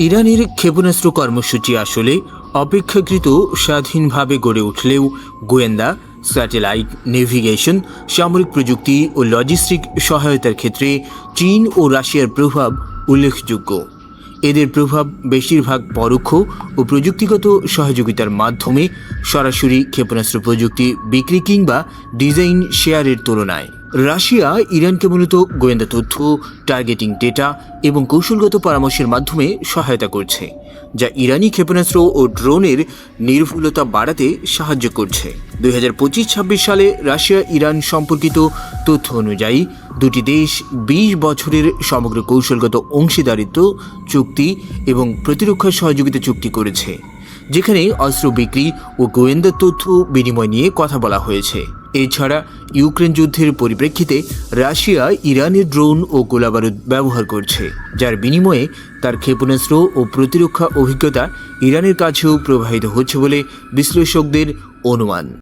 ইরানের ক্ষেপণাস্ত্র কর্মসূচি আসলে অপেক্ষাকৃত স্বাধীনভাবে গড়ে উঠলেও গোয়েন্দা, স্যাটেলাইট, নেভিগেশন, সামরিক প্রযুক্তি ও লজিস্টিক সহায়তার ক্ষেত্রে চীন ও রাশিয়ার প্রভাব উল্লেখযোগ্য। এদের প্রভাব বেশিরভাগ পরোক্ষ ও প্রযুক্তিগত সহযোগিতার মাধ্যমে, সরাসরি ক্ষেপণাস্ত্র প্রযুক্তি বিক্রি কিংবা ডিজাইন শেয়ারের তুলনায়। রাশিয়া ইরানকে মূলত গোয়েন্দা তথ্য, টার্গেটিং ডেটা এবং কৌশলগত পরামর্শের মাধ্যমে সহায়তা করছে, যা ইরানি ক্ষেপণাস্ত্র ও ড্রোনের নির্ভুলতা বাড়াতে সাহায্য করছে। 2025-26 সালে রাশিয়া ইরান সম্পর্কিত তথ্য অনুযায়ী দুটি দেশ 20 বছরের সমগ্র কৌশলগত অংশীদারিত্ব চুক্তি এবং প্রতিরক্ষা সহযোগিতা চুক্তি করেছে, যেখানে অস্ত্র বিক্রি ও গোয়েন্দা তথ্য বিনিময় নিয়ে কথা বলা হয়েছে। এছাড়া ইউক্রেন যুদ্ধের পরিপ্রেক্ষিতে রাশিয়া ইরানের ড্রোন ও গোলাবারুদ ব্যবহার করছে, যার বিনিময়ে তার ক্ষেপণাস্ত্র ও প্রতিরক্ষা অভিজ্ঞতা ইরানের কাছেও প্রবাহিত হচ্ছে বলে বিশ্লেষকদের অনুমান।